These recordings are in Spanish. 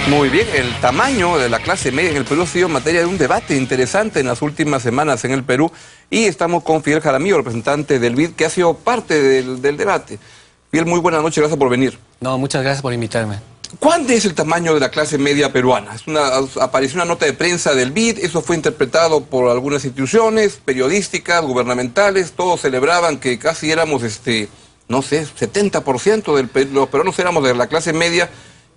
Muy bien, el tamaño de la clase media en el Perú ha sido materia de un debate interesante en las últimas semanas en el Perú y estamos con Fidel Jaramillo, representante del BID, que ha sido parte del debate. Fidel, muy buenas noches, gracias por venir. No, muchas gracias por invitarme. ¿Cuál es el tamaño de la clase media peruana? Apareció una nota de prensa del BID, eso fue interpretado por algunas instituciones periodísticas, gubernamentales, todos celebraban que casi éramos, no sé, 70% los peruanos éramos de la clase media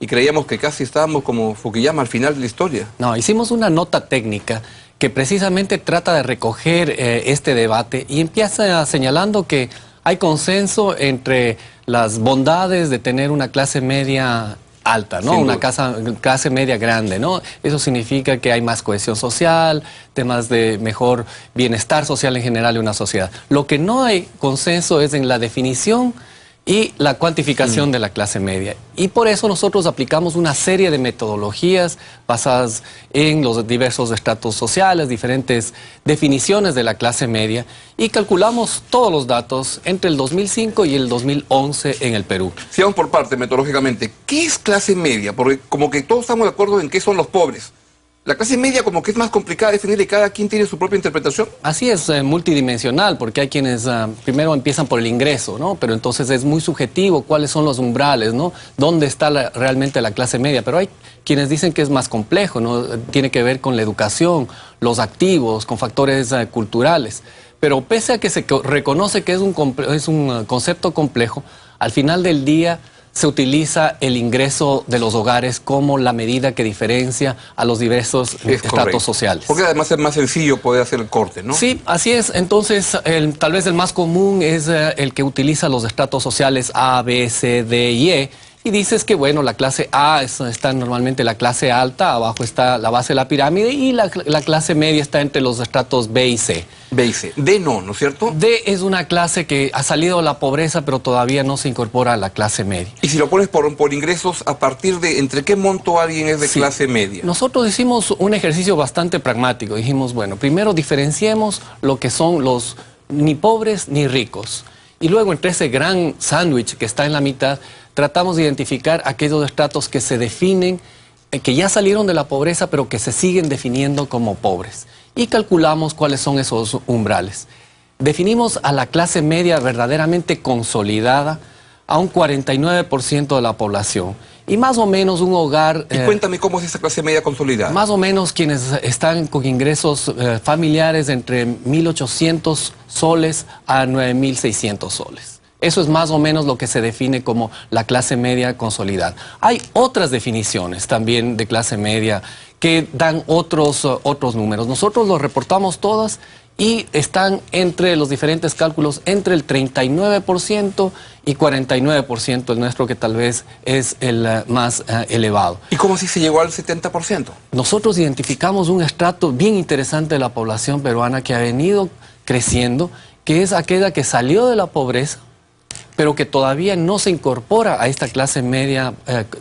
y creíamos que casi estábamos como Fukuyama al final de la historia. No, hicimos una nota técnica que precisamente trata de recoger este debate y empieza señalando que hay consenso entre las bondades de tener una clase media alta, ¿no? Una clase media grande, ¿no? Eso significa que hay más cohesión social, temas de mejor bienestar social en general de una sociedad. Lo que no hay consenso es en la definición y la cuantificación de la clase media. Y por eso nosotros aplicamos una serie de metodologías basadas en los diversos estratos sociales, diferentes definiciones de la clase media, y calculamos todos los datos entre el 2005 y el 2011 en el Perú. Si vamos por parte, metodológicamente, ¿qué es clase media? Porque como que todos estamos de acuerdo en qué son los pobres. La clase media como que es más complicada de definir y cada quien tiene su propia interpretación. Así es, multidimensional, porque hay quienes primero empiezan por el ingreso, ¿no? Pero entonces es muy subjetivo cuáles son los umbrales, ¿no? ¿Dónde está realmente la clase media? Pero hay quienes dicen que es más complejo, ¿no? Tiene que ver con la educación, los activos, con factores culturales. Pero pese a que se reconoce que es un concepto complejo, al final del día se utiliza el ingreso de los hogares como la medida que diferencia a los diversos estratos sociales. Porque además es más sencillo poder hacer el corte, ¿no? Sí, así es. Entonces, tal vez el más común es el que utiliza los estratos sociales A, B, C, D y E. Y dices que, bueno, la clase A está normalmente la clase alta, abajo está la base de la pirámide, y la clase media está entre los estratos B y C. B y C. D no, ¿no es cierto? D es una clase que ha salido de la pobreza, pero todavía no se incorpora a la clase media. Y si lo pones por ingresos, ¿a partir de entre qué monto alguien es de clase media? Nosotros hicimos un ejercicio bastante pragmático. Dijimos, bueno, primero diferenciemos lo que son los ni pobres ni ricos. Y luego, entre ese gran sándwich que está en la mitad, tratamos de identificar aquellos estratos que se definen, que ya salieron de la pobreza, pero que se siguen definiendo como pobres. Y calculamos cuáles son esos umbrales. Definimos a la clase media verdaderamente consolidada a un 49% de la población. Y más o menos un hogar... Y cuéntame cómo es esa clase media consolidada. Más o menos quienes están con ingresos familiares entre 1.800 soles a 9.600 soles. Eso es más o menos lo que se define como la clase media consolidada. Hay otras definiciones también de clase media que dan otros números. Nosotros los reportamos todas y están entre los diferentes cálculos entre el 39% y 49%, el nuestro que tal vez es el más elevado. ¿Y cómo así se llegó al 70%? Nosotros identificamos un estrato bien interesante de la población peruana que ha venido creciendo, que es aquella que salió de la pobreza, pero que todavía no se incorpora a esta clase media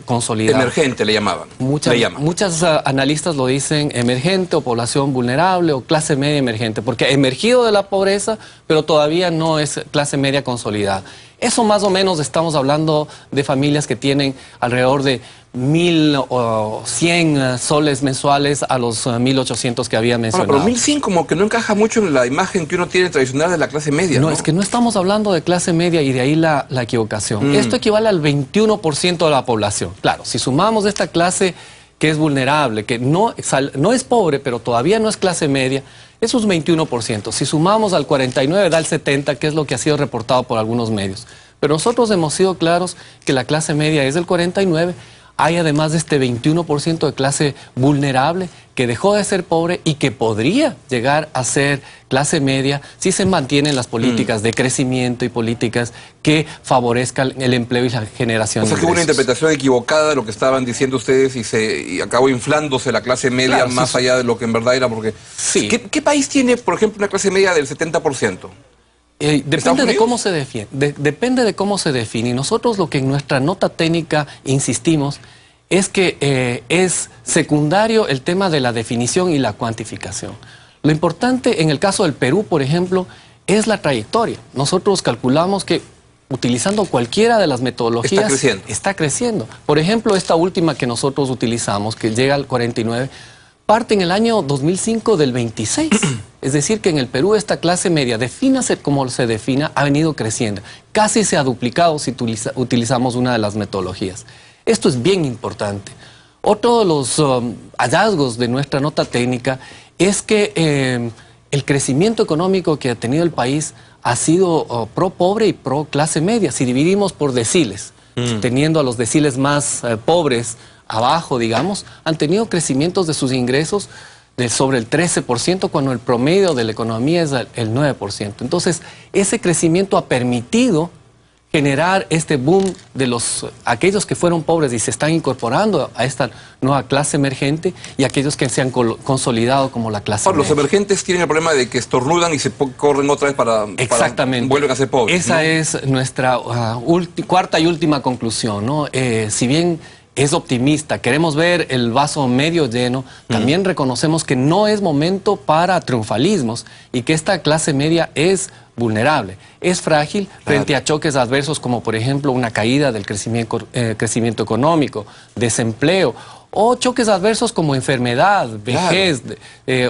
consolidada. Emergente le llamaban. Muchas analistas lo dicen emergente o población vulnerable o clase media emergente, porque ha emergido de la pobreza, pero todavía no es clase media consolidada. Eso más o menos estamos hablando de familias que tienen alrededor de 1.100 soles mensuales a los 1.800 que había mencionado. Bueno, pero 1.100 como que no encaja mucho en la imagen que uno tiene tradicional de la clase media, ¿no? No, es que no estamos hablando de clase media y de ahí la equivocación. Esto equivale al 21% de la población. Claro, si sumamos esta clase que es vulnerable, que no es pobre, pero todavía no es clase media, eso es 21%. Si sumamos al 49% da el 70%, que es lo que ha sido reportado por algunos medios. Pero nosotros hemos sido claros que la clase media es del 49%. Hay además de este 21% de clase vulnerable que dejó de ser pobre y que podría llegar a ser clase media si se mantienen las políticas de crecimiento y políticas que favorezcan el empleo y la generación de ingresos. O sea que hubo una interpretación equivocada de lo que estaban diciendo ustedes y acabó inflándose la clase media, claro, más allá de lo que en verdad era, porque... Sí. ¿Qué país tiene, por ejemplo, una clase media del 70%? Depende de cómo se define. Depende de cómo se define. Y nosotros lo que en nuestra nota técnica insistimos es que es secundario el tema de la definición y la cuantificación. Lo importante en el caso del Perú, por ejemplo, es la trayectoria. Nosotros calculamos que utilizando cualquiera de las metodologías, está creciendo. Por ejemplo, esta última que nosotros utilizamos, que llega al 49, parte en el año 2005 del 26. Es decir, que en el Perú esta clase media, defínase como se defina, ha venido creciendo. Casi se ha duplicado si utilizamos una de las metodologías. Esto es bien importante. Otro de los hallazgos de nuestra nota técnica es que el crecimiento económico que ha tenido el país ha sido pro pobre y pro clase media. Si dividimos por deciles, teniendo a los deciles más pobres abajo, digamos, han tenido crecimientos de sus ingresos de sobre el 13%, cuando el promedio de la economía es el 9%. Entonces, ese crecimiento ha permitido generar este boom de aquellos que fueron pobres y se están incorporando a esta nueva clase emergente, y aquellos que se han consolidado como la clase media. Los emergentes tienen el problema de que estornudan y se corren otra vez para vuelven a ser pobres. Esa es nuestra cuarta y última conclusión, ¿no? Si bien es optimista, queremos ver el vaso medio lleno, también reconocemos que no es momento para triunfalismos y que esta clase media es vulnerable, es frágil frente a choques adversos como por ejemplo una caída del crecimiento económico, desempleo, o choques adversos como enfermedad, vejez,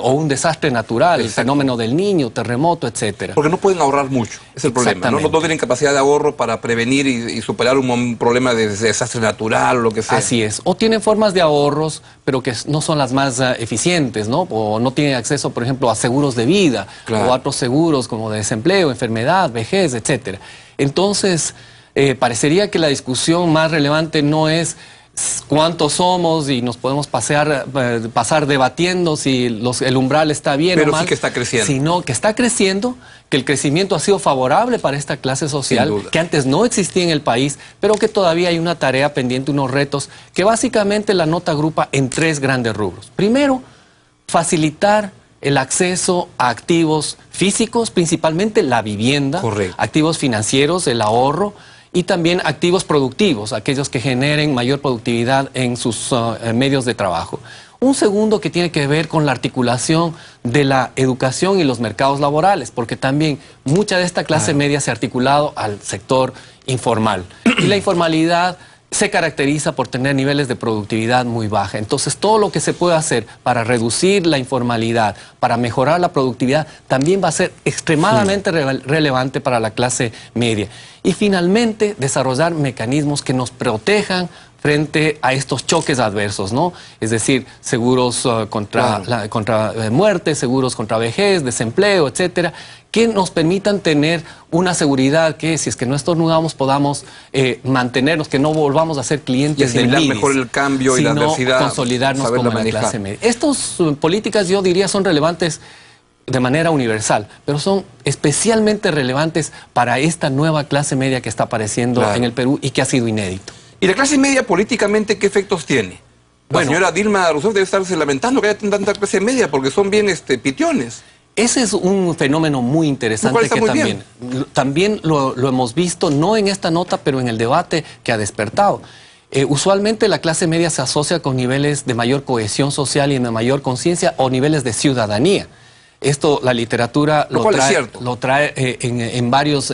o un desastre natural, el fenómeno del Niño, terremoto, etcétera. Porque no pueden ahorrar mucho, es el problema. No tienen capacidad de ahorro para prevenir y superar un problema de desastre natural o lo que sea. Así es. O tienen formas de ahorros, pero que no son las más eficientes, ¿no? O no tienen acceso, por ejemplo, a seguros de vida, o a otros seguros como de desempleo, enfermedad, vejez, etcétera. Entonces, parecería que la discusión más relevante no es cuántos somos y nos podemos pasar debatiendo si el umbral está bien o mal, pero sí que está creciendo, sino que está creciendo, que el crecimiento ha sido favorable para esta clase social, que antes no existía en el país, pero que todavía hay una tarea pendiente, unos retos, que básicamente la nota agrupa en 3 grandes rubros. Primero, facilitar el acceso a activos físicos, principalmente la vivienda, activos financieros, el ahorro, y también activos productivos, aquellos que generen mayor productividad en sus medios de trabajo. Un segundo que tiene que ver con la articulación de la educación y los mercados laborales, porque también mucha de esta clase media se ha articulado al sector informal. Y la informalidad se caracteriza por tener niveles de productividad muy baja. Entonces, todo lo que se puede hacer para reducir la informalidad, para mejorar la productividad, también va a ser extremadamente relevante para la clase media. Y finalmente, desarrollar mecanismos que nos protejan frente a estos choques adversos, ¿no? Es decir, seguros contra muerte, seguros contra vejez, desempleo, etcétera, que nos permitan tener una seguridad que, si es que no estornudamos, podamos mantenernos, que no volvamos a ser clientes y asimilar mejor el cambio y la adversidad, consolidarnos como la clase media. Estas políticas, yo diría, son relevantes de manera universal, pero son especialmente relevantes para esta nueva clase media que está apareciendo en el Perú y que ha sido inédito. ¿Y la clase media políticamente qué efectos tiene? La señora Dilma Rousseff debe estarse lamentando que haya tanta clase media porque son bien pitiones. Ese es un fenómeno muy interesante que también lo hemos visto, no en esta nota, pero en el debate que ha despertado. Usualmente la clase media se asocia con niveles de mayor cohesión social y de mayor conciencia o niveles de ciudadanía. Esto la literatura lo trae en varios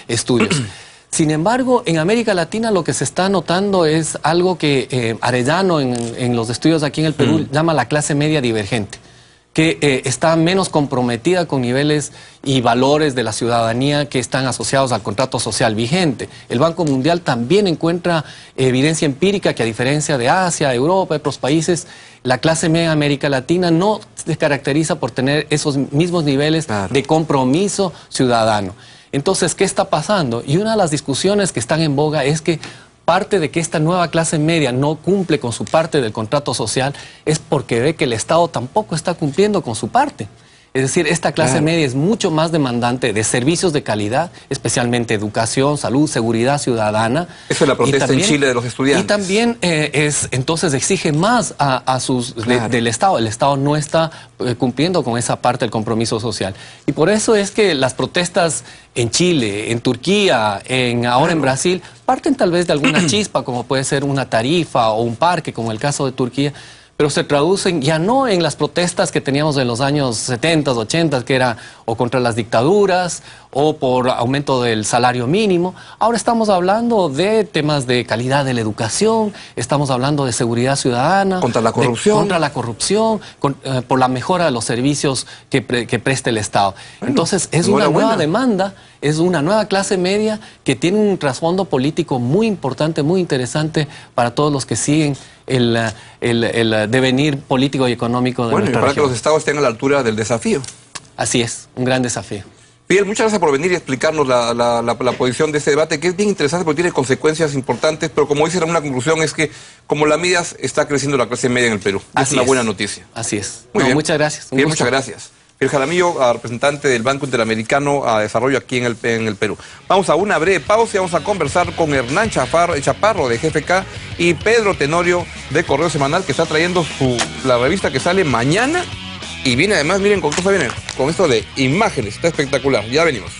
estudios. Sin embargo, en América Latina lo que se está notando es algo que Arellano en los estudios aquí en el Perú llama la clase media divergente, que está menos comprometida con niveles y valores de la ciudadanía que están asociados al contrato social vigente. El Banco Mundial también encuentra evidencia empírica que, a diferencia de Asia, Europa y otros países, la clase media de América Latina no se caracteriza por tener esos mismos niveles de compromiso ciudadano. Entonces, ¿qué está pasando? Y una de las discusiones que están en boga es que parte de que esta nueva clase media no cumple con su parte del contrato social es porque ve que el Estado tampoco está cumpliendo con su parte. Es decir, esta clase media es mucho más demandante de servicios de calidad, especialmente educación, salud, seguridad ciudadana. Eso es la protesta en Chile de los estudiantes. Y también entonces exige más del Estado. El Estado no está cumpliendo con esa parte del compromiso social. Y por eso es que las protestas en Chile, en Turquía, ahora en Brasil, parten tal vez de alguna chispa, como puede ser una tarifa o un parque, como el caso de Turquía, pero se traducen ya no en las protestas que teníamos en los años 70, 80, que era o contra las dictaduras o por aumento del salario mínimo. Ahora estamos hablando de temas de calidad de la educación, estamos hablando de seguridad ciudadana. Contra la corrupción. Contra la corrupción, por la mejora de los servicios que preste el Estado. Bueno, entonces, es una nueva demanda, es una nueva clase media que tiene un trasfondo político muy importante, muy interesante para todos los que siguen el devenir político y económico de nuestra y para región. que los estados estén a la altura del desafío. Así es, un gran desafío. Fidel, muchas gracias por venir y explicarnos la posición de este debate, que es bien interesante porque tiene consecuencias importantes, pero como dice una conclusión es que, como la medias, está creciendo la clase media en el Perú. Es una buena noticia. Así es. Muy bien. Muchas gracias. Fidel, muchas gracias. Fidel Jaramillo, representante del Banco Interamericano a Desarrollo aquí en el Perú. Vamos a una breve pausa y vamos a conversar con Hernán Chaparro de GFK y Pedro Tenorio de Correo Semanal, que está trayendo la revista que sale mañana. Y viene además, miren con qué cosa viene, con esto de imágenes, está espectacular. Ya venimos.